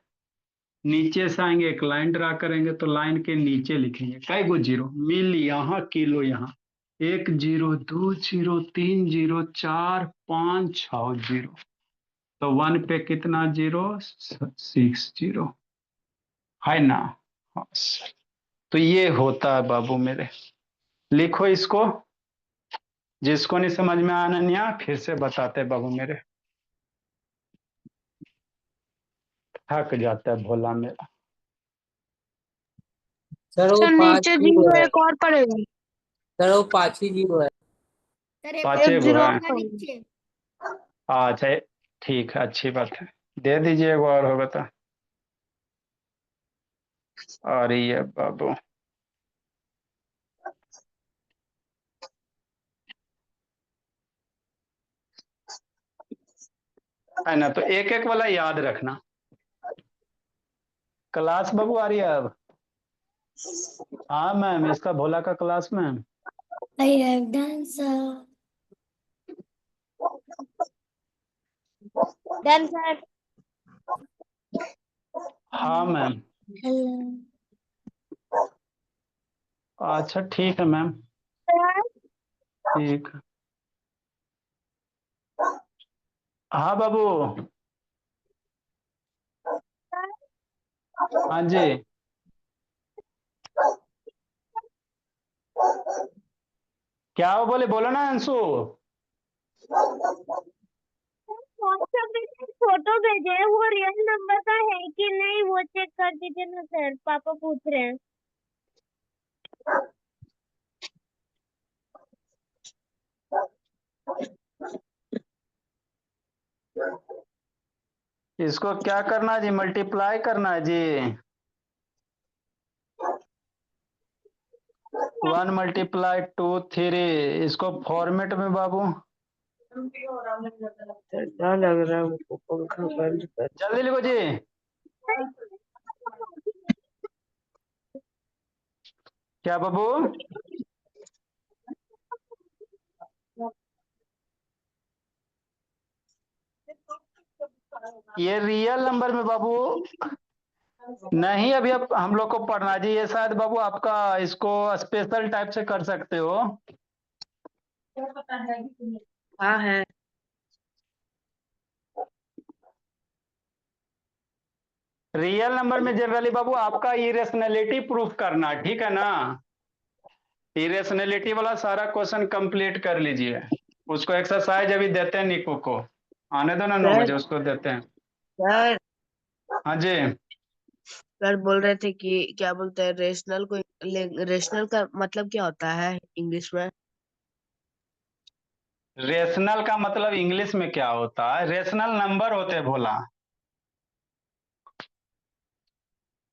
नीचे से आएंगे एक लाइन ड्रा करेंगे, तो लाइन के नीचे लिखेंगे कै गो जीरो, मिली यहाँ किलो यहाँ। 1 जीरो 2 जीरो 3 जीरो 4 5 6 जीरो, तो 1 पे कितना जीरो? 6 जीरो, है ना। हाँ सर। तो ये होता है बाबू मेरे। लिखो इसको, जिसको नहीं समझ में आना फिर से बताते बाबू मेरे। थक जाता है भोला मेरा। सर वो सर 5 नीचे जीरो जीरो है। एक और पड़ेगा। सर वो 5 ही जीरो है। पाँचे एक गो जीरो है। और पड़ेगा। अच्छा, ठीक है, अच्छी बात है। दे दीजिए एक और होगा तो। और ये बाबू है ना, तो एक एक वाला याद रखना। क्लास बाबू आ रही है अब? हाँ मैम, इसका भोला का class ma'am. I have done so. Done, sir. हाँ मैम। Hello. अच्छा ठीक है मैम, ठीक। हाँ बाबू। हाँ जी। क्या वो बोले, बोलो ना अंशु। व्हाट्सएप में फोटो भेजे हैं, वो रियल नंबर का है कि नहीं वो चेक कर दीजिए ना सर, पापा पूछ रहे हैं। इसको क्या करना है जी, मल्टीप्लाई करना है जी। 1 × 2 3। इसको फॉर्मेट में बाबू ठंडा लग रहा है हमको, पंखा बंद कर। जल्दी लिखो जी। क्या बाबू? ये रियल नंबर में बाबू नहीं, अभी अब हम लोग को पढ़ना जी। ये शायद बाबू आपका इसको स्पेशल टाइप से कर सकते हो। हाँ है। रियल नंबर में जनरली बाबू आपका इरेशनैलिटी प्रूफ करना, ठीक है ना। इरेशनैलिटी वाला सारा क्वेश्चन कंप्लीट कर लीजिए। उसको एक्सरसाइज अभी देते हैं निको को, आने दो ना 9 सर बजे उसको देते हैं। सर हाँ जी। सर बोल रहे थे कि क्या बोलते हैं रेशनल को, रेशनल का मतलब क्या होता है इंग्लिश में? रेशनल का मतलब इंग्लिश में क्या होता है? रेशनल नंबर होते हैं भोला,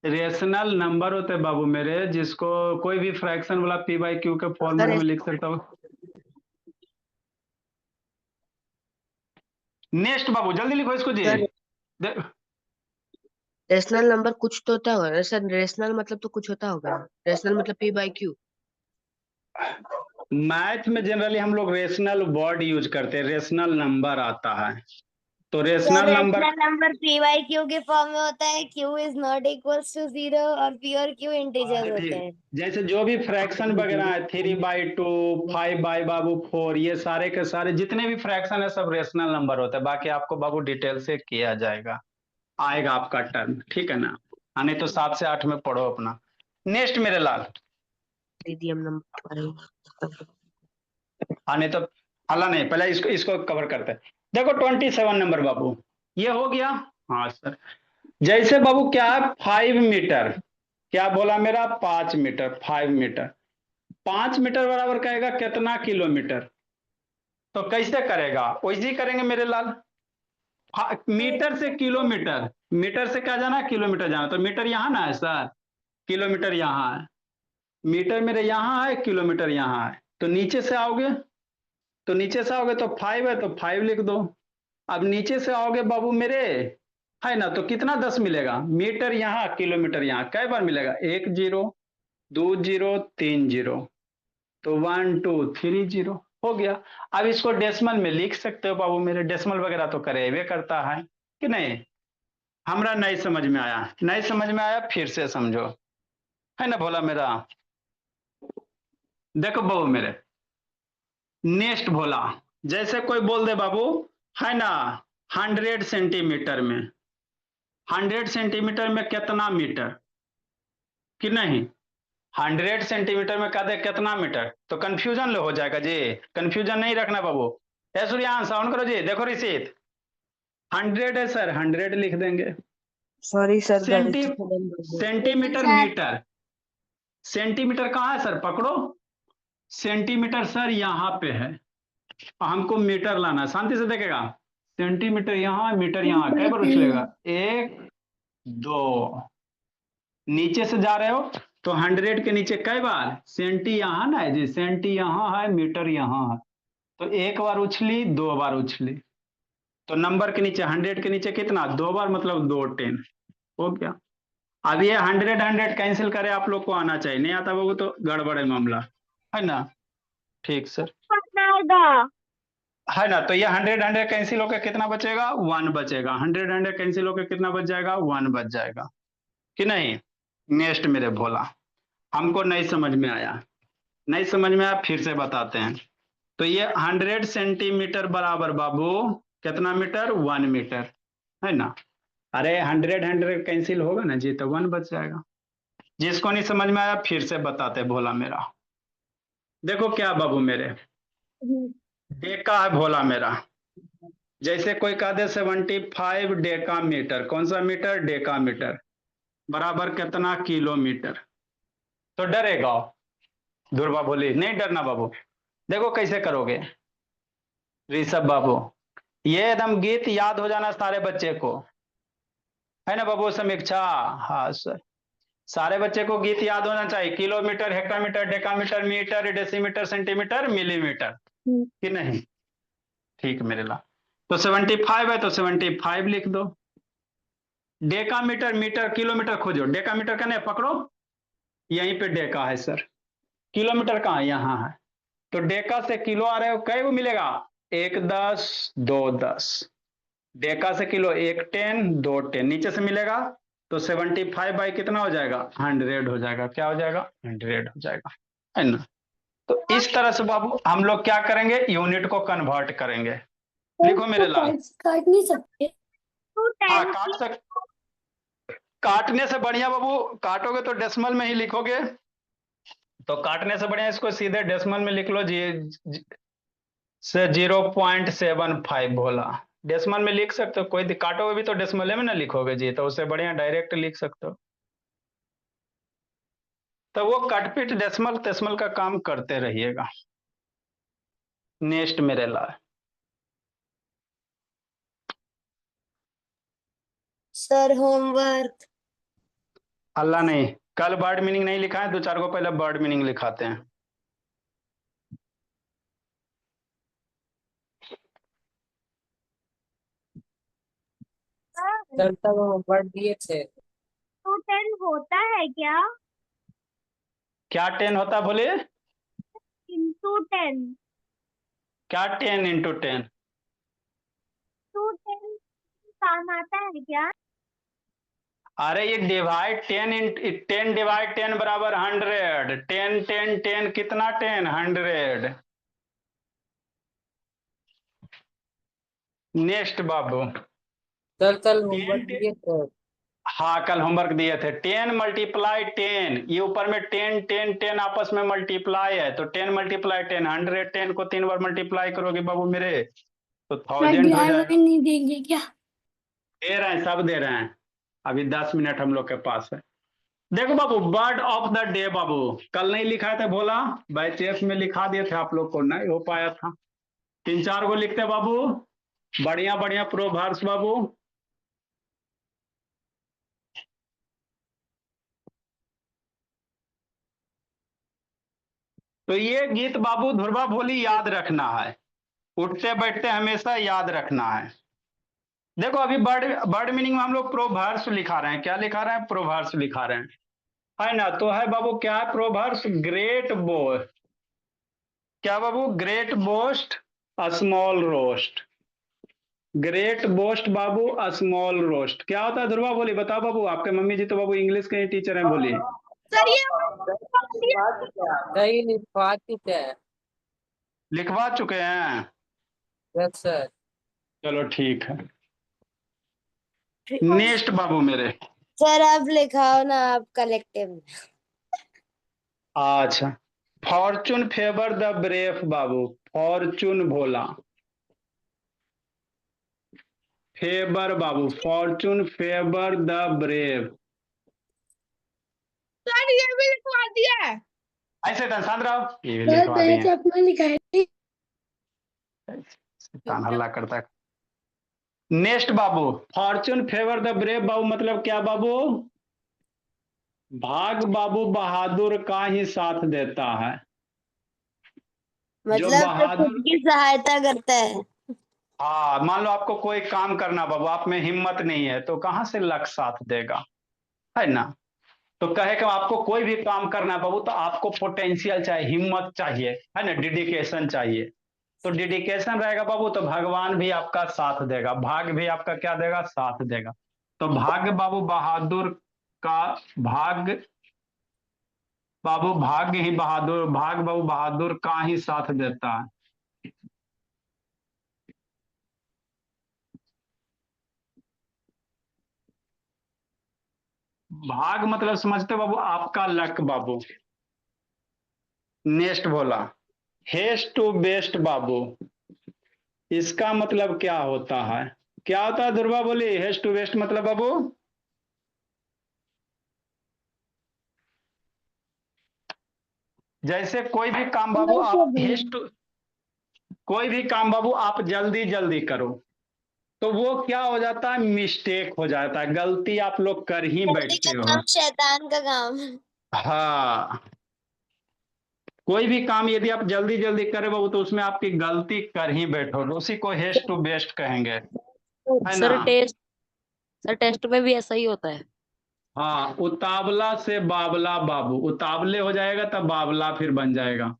रेशनल नंबर होते हैं बाबू मेरे, जिसको कोई भी फ्रैक्शन वाला p/q के फॉर्मूले सर में लिख सकता हो। नेक्स्ट बाबू जल्दी लिखो इसको जी। सर दे- रेशनल नंबर कुछ तो होता होगा सर, रेशनल मतलब तो कुछ होता होगा, रेशनल मतलब p/q। मैथ में जनरली हम लोग रेशनल वर्ड यूज करते हैं, रेशनल नंबर आता है तो sir rational number. Rational number P by Q के फॉर्म में होता है, Q is not equals to 0 और पी और क्यू इंटीजर्स होते हैं। जैसे जो भी फ्रैक्शन वगैरह है 3/2 5/4, ये सारे के सारे जितने भी फ्रैक्शन है सब रेशनल नंबर होते हैं। बाकी आपको बाबू डिटेल से किया जाएगा, आएगा आपका टर्न, ठीक है ना। नहीं तो 7 से 8 में पढ़ो अपना। नेक्स्ट मेरे लाल। Medium number. नहीं तो हल्ला नहीं, पहले इसको इसको कवर करते हैं। देखो 27 नंबर बाबू, ये हो गया। हाँ सर। जैसे बाबू क्या है 5 मीटर, क्या बोला मेरा 5 मीटर, 5 मीटर, 5 मीटर बराबर कहेगा कितना किलोमीटर। तो कैसे करेगा, वैसे ही करेंगे मेरे लाल। मीटर से किलोमीटर, मीटर से क्या जाना, किलोमीटर जाना, तो मीटर यहाँ ना है सर, किलोमीटर यहाँ है। मीटर मेरे यहाँ है, किलोमीटर यहाँ है। तो नीचे से आओगे, तो नीचे से आओगे तो 5 है तो 5 लिख दो। अब नीचे से आओगे बाबू मेरे, है ना, तो कितना 10 मिलेगा। मीटर यहाँ किलोमीटर यहाँ, कै बार मिलेगा, 1 0 2 0 3 0, तो 1 2 3 0 हो गया। अब इसको डेसिमल में लिख सकते हो बाबू मेरे, डेसिमल वगैरह तो करेबे करता है कि नहीं। हमरा नहीं समझ में आया, नहीं समझ में आया फिर से समझो, है ना भोला मेरा। देखो बाबू मेरे, नेक्स्ट भोला, जैसे कोई बोल दे बाबू, है ना, 100 सेंटीमीटर में, 100 सेंटीमीटर में कितना मीटर, कि नहीं। 100 सेंटीमीटर में कहते कितना मीटर, तो कंफ्यूजन हो जाएगा जी, कंफ्यूजन नहीं रखना बाबू। ए सूर्यान साउंड करो जी, देखो रिसीत 100 है सर, 100 लिख देंगे। सॉरी सर सेंटी गलती से बंद हो गया। सेंटीमीटर मीटर, सेंटीमीटर कहाँ है सर, पकड़ो। सेंटीमीटर सर यहाँ पे है, हमको मीटर लाना है, शांति से देखेगा। सेंटीमीटर यहाँ, मीटर यहाँ, कई बार उछलेगा, 1 2, नीचे से जा रहे हो तो 100 के नीचे कई बार, सेंटी यहाँ ना है जी, सेंटी यहाँ है, मीटर यहाँ है, तो एक बार उछली, 2 बार उछली, तो नंबर के नीचे 100 के नीचे कितना, 2 बार, मतलब 2 10 हो गया। अब ये 100 कैंसिल करे आप लोग को आना चाहिए, नहीं आता बाबू तो गड़बड़ है मामला, है ना। ठीक सर, है ना। तो ये 100 कैंसिल होकर कितना बचेगा, 1 बचेगा। 100 कैंसिल होकर कितना बच जाएगा, 1 बच जाएगा कि नहीं। नेक्स्ट मेरे भोला, हमको नहीं समझ में आया, नहीं समझ में आया, फिर से बताते हैं। तो ये 100 सेंटीमीटर बराबर बाबू कितना मीटर, 1 मीटर, है ना। अरे 100 कैंसिल होगा ना जी, तो 1 बच जाएगा। जिसको नहीं समझ में आया फिर से बताते भोला मेरा। देखो क्या बाबू मेरे, डेका है भोला मेरा। जैसे कोई कह दे 75 डेका मीटर, कौन सा मीटर, डेका मीटर, बराबर कितना किलोमीटर, तो डरेगा ध्रुवा बोली नहीं डरना बाबू। देखो कैसे करोगे ऋषभ बाबू, ये एकदम गीत याद हो जाना सारे बच्चे को, है ना बाबू समीक्षा। हाँ सर, सारे बच्चे को गीत याद होना चाहिए, kilometre, hectometre, decametre, metre, decimetre, centimetre, millimetre, कि नहीं। ठीक मेरे ला, तो 75 है तो 75 लिख दो। डेकामीटर, मीटर, किलोमीटर खोजो, डेकामीटर का नहीं पकड़ो, यहीं पे डेका है सर, किलोमीटर कहाँ है, यहाँ है। तो डेका से किलो आ रहे हो, कई को मिलेगा, 1 10 2 10, डेका से किलो 1 10 2 10, नीचे से मिलेगा तो 75 बाई कितना हो जाएगा, 100 हो जाएगा, क्या हो जाएगा, 100 हो जाएगा, है ना। तो इस तरह से बाबू हम लोग क्या करेंगे, यूनिट को कन्वर्ट करेंगे। लिखो मेरे लाल, काट नहीं सकते। हाँ काट सक, काटने से बढ़िया बाबू, काटोगे तो डेसिमल में ही लिखोगे, तो काटने से बढ़िया इसको सीधे डेसिमल में लिख लो से 0.75 बोला, डेसिमल में लिख सकते हो, कोई काटोगे भी तो डेसिमल में ना लिखोगे जी, तो उससे बढ़िया डायरेक्ट लिख सकते हो। तो वो कटपिट डेसिमल तेसिमल का काम करते रहिएगा। नेक्स्ट मेरे ला, सर होमवर्क। अल्लाह नहीं, कल वर्ड मीनिंग नहीं लिखा है, 2 4 को पहले वर्ड मीनिंग लिखाते हैं। सर तब होमवर्क दिए थे। तो 10 होता है क्या, क्या 10 होता बोलिए, इंटू 10, क्या 10 इंटू 10, तो 10 काम आता है क्या। अरे ये डिवाइड 10 डिवाइड 10 बराबर 100, 10 10 10 कितना 10 100। नेक्स्ट बाबू, सर कल होमवर्क दिए थे। हाँ कल होमवर्क दिए थे, 10 मल्टीप्लाई 10, ये ऊपर में 10 10 10 आपस में मल्टीप्लाई है, तो 10 मल्टीप्लाई 10 110 को 3 बार मल्टीप्लाई करोगे बाबू मेरे तो 1000 हो जाएगा। नहीं देंगे क्या। दे रहे हैं, सब दे रहे हैं, अभी 10 मिनट हम लोग के पास है। देखो बाबू, वर्ड ऑफ द डे बाबू, कल नहीं लिखा था बोला, बैचेस में लिखा दिए थे आप लोग को, नहीं हो पाया था। 3 4 को लिखते बाबू, बढ़िया बढ़िया प्रोवर्ब्स बाबू। तो ये गीत बाबू ध्रुवा भोली याद रखना है, उठते बैठते हमेशा याद रखना है। देखो अभी वर्ड मीनिंग में हम लोग प्रोवर्ब्स लिखा रहे हैं, क्या लिखा रहे हैं, प्रोवर्ब्स लिखा रहे हैं, है ना। तो है बाबू क्या है प्रोवर्ब्स, ग्रेट बोस्ट, क्या बाबू, great boast small roast, great boast बाबू स्मॉल रोस्ट, क्या होता है ध्रुवा बोली, बताओ बाबू, आपके मम्मी जी तो बाबू इंग्लिश के ही टीचर हैं, बोली। नहीं लिखवा चुके हैं। लिखवा चुके हैं, यस सर। चलो ठीक है। नेक्स्ट बाबू मेरे, सर आप लिखाओ ना, आप कलेक्टिव। अच्छा, Fortune favour the brave Babu, Fortune Bhola, favour Babu, fortune favour the brave. Sir ये भी लिखवा दिया है। ऐसे शांत रहो, ये भी लिखवा दिए, अपना लिखाए। शैतान हल्ला करता है। नेक्स्ट बाबू, फॉर्चून फेवर द ब्रेव बाबू मतलब क्या बाबू, भाग बाबू बहादुर का ही साथ देता है, जो मतलब तो बहादुर, खुद की सहायता करता है। हाँ मान लो आपको कोई काम करना बाबू, आप में हिम्मत नहीं है तो कहां से लक साथ देगा, है ना। तो कहे कि आपको कोई भी काम करना है बाबू तो आपको पोटेंशियल चाहिए, हिम्मत चाहिए, है ना, डेडिकेशन चाहिए। तो डेडिकेशन रहेगा बाबू तो भगवान भी आपका साथ देगा, भाग्य भी आपका क्या देगा, साथ देगा। तो भाग्य बाबू बहादुर का, भाग्य बाबू भाग्य ही बहादुर, भाग्य बाबू बहादुर का ही साथ देता है। भाग मतलब समझते हो बाबू, आपका लक बाबू। नेक्स्ट बोला हेस्ट टू बेस्ट बाबू, इसका मतलब क्या होता है, क्या होता है दुर्गा बोली, हेस्ट टू बेस्ट मतलब बाबू? जैसे कोई भी काम बाबू आप हेस्ट, कोई भी काम बाबू आप जल्दी जल्दी करो तो वो क्या हो जाता है, मिस्टेक हो जाता है, गलती आप लोग कर ही जल्दी बैठते का हो। काम शैतान का काम। हाँ, कोई भी काम यदि आप जल्दी जल्दी करे बाबू तो उसमें आपकी गलती कर ही बैठोगे, उसी को हेस्ट टू बेस्ट कहेंगे, है ना। सर टेस्ट में भी ऐसा ही होता है। हाँ, उतावला से बावला बाबू, उतावले हो जाएगा तब बावला फिर बन जाएगा,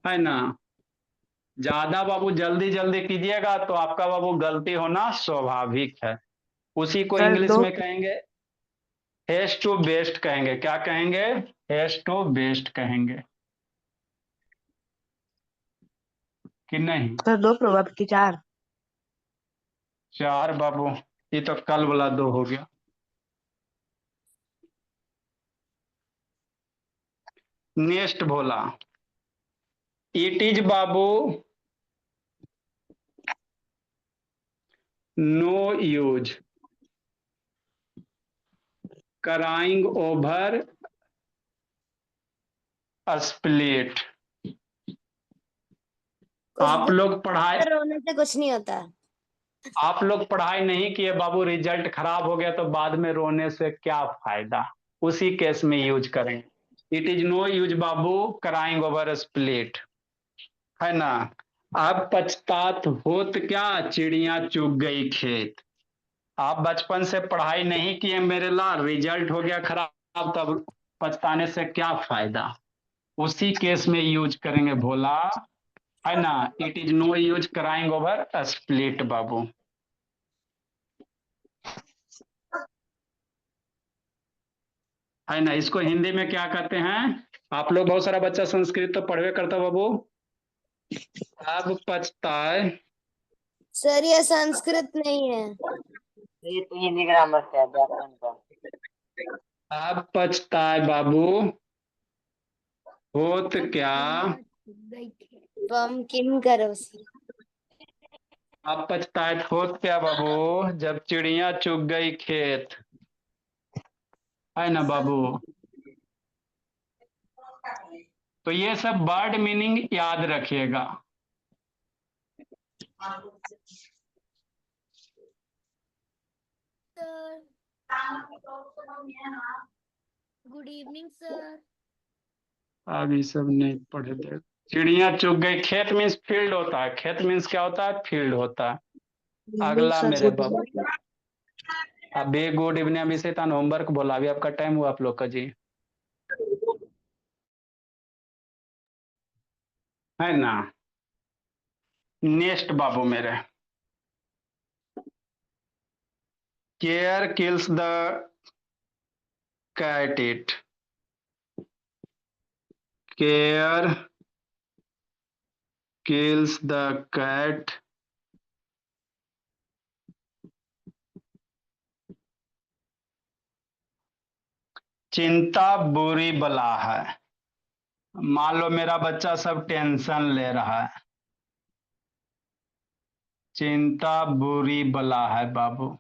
है ना। ज्यादा बाबू जल्दी जल्दी कीजिएगा तो आपका बाबू गलती होना स्वाभाविक है, उसी को सर इंग्लिश दो में कहेंगे हेस्ट टू बेस्ट कहेंगे, क्या कहेंगे, हेस्ट टू बेस्ट कहेंगे कि नहीं। सर दो प्रभाव की चार। चार बाबू, ये तो कल वाला दो हो गया। नेक्स्ट बोला इट इज बाबू no use crying over spilt. आप लोग पढ़ाई, रोने से कुछ नहीं होता। आप लोग पढ़ाई नहीं किए बाबू, रिजल्ट खराब हो गया तो बाद में रोने से क्या फायदा, उसी केस में यूज करें। इट इज नो यूज बाबू कराइंग ओवर स्प्लिट, है ना। अब पछतात होत क्या, चिड़िया चुग गई खेत। आप बचपन से पढ़ाई नहीं किए मेरे लाल, रिजल्ट हो गया खराब, तब पछताने से क्या फायदा, उसी केस में यूज करेंगे भोला, है ना। It is no use crying over spilt बाबू, है ना। इसको हिंदी में क्या कहते हैं, आप लोग बहुत सारा बच्चा संस्कृत तो पढ़वे करता बाबू। अब पछताए, सर ये संस्कृत नहीं है। ये तो हिंदी ग्रामर से है, व्याकरण का। अब पछताए बाबू होत क्या, पम्पकिन करो सी। अब पछताए होत क्या बाबू, जब चिड़िया चुग गई खेत, है ना बाबू। तो ये सब वर्ड मीनिंग याद रखिएगा। Good evening sir. अब ये सब नहीं पढ़े दे। चिड़िया चुग गई, खेत मीन्स फील्ड होता है, खेत मीन्स क्या होता है, फील्ड होता है। अगला मेरे बाबू, अभी गुड इवनिंग, अभी से होमवर्क बोला, अभी आपका टाइम हुआ आप लोग का जी, है ना। नेक्स्ट बाबू मेरे, care kills the cat it, care kills the cat चिंता बुरी बला है। मान लो मेरा बच्चा सब टेंशन ले रहा है, चिंता बुरी बला है बाबू,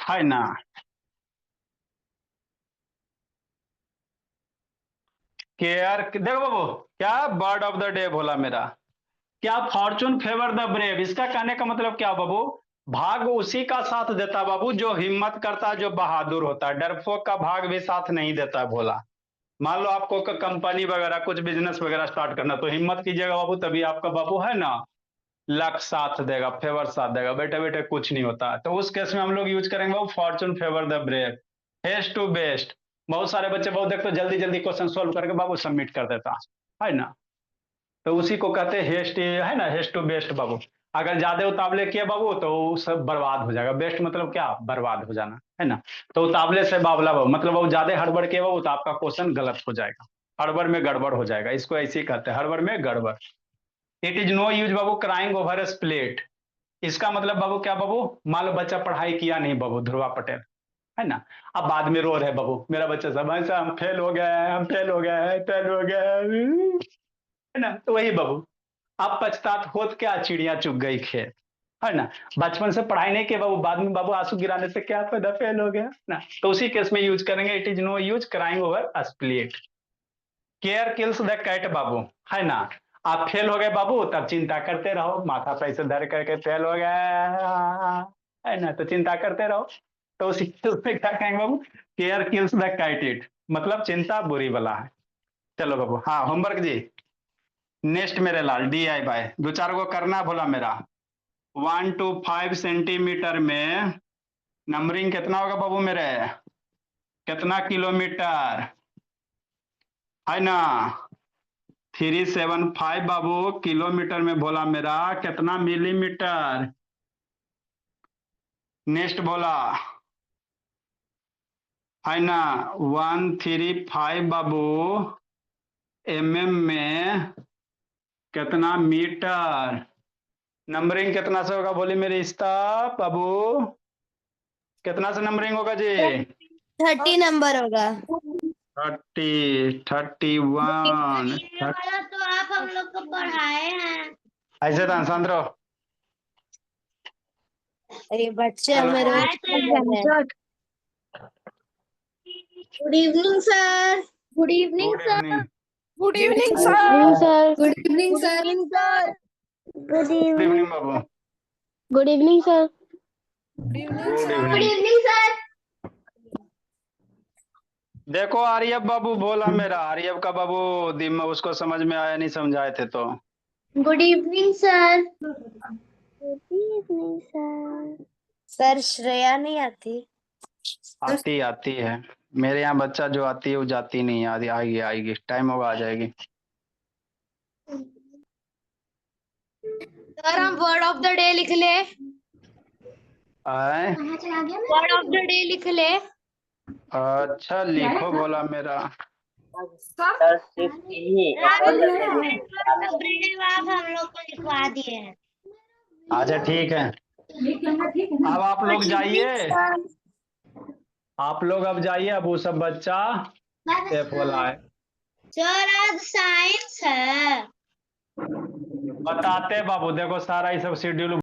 है ना। केयर देखो बाबू, क्या बर्ड ऑफ द डे बोला मेरा, क्या फॉर्चून फेवर द ब्रेव, इसका कहने का मतलब क्या बाबू, भाग उसी का साथ देता बाबू जो हिम्मत करता है, जो बहादुर होता है, डरपोक का भाग भी साथ नहीं देता भोला। मान लो आपको कंपनी वगैरह कुछ बिजनेस वगैरह स्टार्ट करना, तो हिम्मत कीजिएगा बाबू, तभी आपका बाबू है ना लक साथ देगा, फेवर साथ देगा। बैठे बैठे कुछ नहीं होता। तो उस केस में हम लोग यूज करेंगे बाबू fortune favour the brave, haste to best. बहुत सारे बच्चे बहुत देखते हो जल्दी जल्दी क्वेश्चन सोल्व करके बाबू सबमिट कर देता है ना, तो उसी को कहते हैं हेस्ट, है ना, हेस्ट टू बेस्ट बाबू। अगर ज्यादा उतावले किए बाबू तो वो सब बर्बाद हो जाएगा। बेस्ट मतलब क्या, बर्बाद हो जाना, है ना। तो उतावले से बावला बाबू मतलब वो ज्यादा हड़बड़ किए बाबू तो आपका क्वेश्चन गलत हो जाएगा, हड़बड़ में गड़बड़ हो जाएगा, इसको ऐसे ही कहते हैं, हड़बड़ में गड़बड़। इट इज नो यूज बाबू क्राइंग ओवर ए स्प्लेट। इसका मतलब बाबू क्या बाबू, मान लो बच्चा पढ़ाई किया नहीं बाबू, ध्रुवा पटेल, है ना, अब बाद में रो रहे बाबू मेरा बच्चा सब ऐसा हम फेल हो गए हैं, हम फेल हो गए हैं, फेल हो गए हैं, है ना। तो वही बाबू अब पछतात होत क्या, चिड़िया चुग गई खेत, है ना। बचपन से पढ़ाई नहीं किया बाबू, बाद में बाबू आंसू गिराने से क्या फायदा, फेल हो गया ना। तो उसी केस में यूज करेंगे it is no use crying over a spilt. Care kills the cat बाबू, है ना। आप फेल हो गए बाबू तब चिंता करते रहो, माथा पे ऐसे धर करके फेल हो गया, है ना, तो चिंता करते रहो। तो उसी में क्या कहेंगे बाबू, care kills the cat it, मतलब चिंता बुरी बला है। चलो बाबू, हाँ होमवर्क जी। नेक्स्ट मेरे लाल DI बाय दो चार को करना बोला मेरा। 1 to 5 सेंटीमीटर में नंबरिंग कितना होगा बाबू मेरे, कितना किलोमीटर, है ना। 375 बाबू किलोमीटर में बोला मेरा, कितना मिलीमीटर। नेक्स्ट बोला, है ना, 135 बाबू mm में कितना मीटर। नंबरिंग कितना से होगा बोली मेरी इस्ता बाबू, कितना से नंबरिंग होगा जी। 30 नंबर होगा। 30, 31, तो आप हम लोग को पढ़ाए हैं। ऐसे तो शांत रहो। अरे बच्चे चलो हमें रोज बाबू। Good evening sir. Good evening good evening. Good evening sir good evening sir. Good good evening evening बाबू। Good evening sir good evening. देखो आर्यव बाबू बोला मेरा, आर्यव का बाबू दिमाग उसको समझ में आया नहीं, समझाए थे तो। Good evening sir. Good evening sir sir Shreya नहीं आती। आती आती है, मेरे यहाँ बच्चा जो आती है वो जाती नहीं है, आएगी आएगी, टाइम होगा आ जाएगी। सर हम वर्ड ऑफ द डे लिख ले। आए वर्ड ऑफ द डे लिख ले। अच्छा लिखो बोला मेरा। आप हम लोग को लिखवा दिए हैं। अच्छा ठीक है, अब आप लोग जाइए, आप लोग अब जाइए, अब वो सब बच्चा F वाला है सर आज साइंस है। बताते बाबू, देखो सारा ये सब शेड्यूल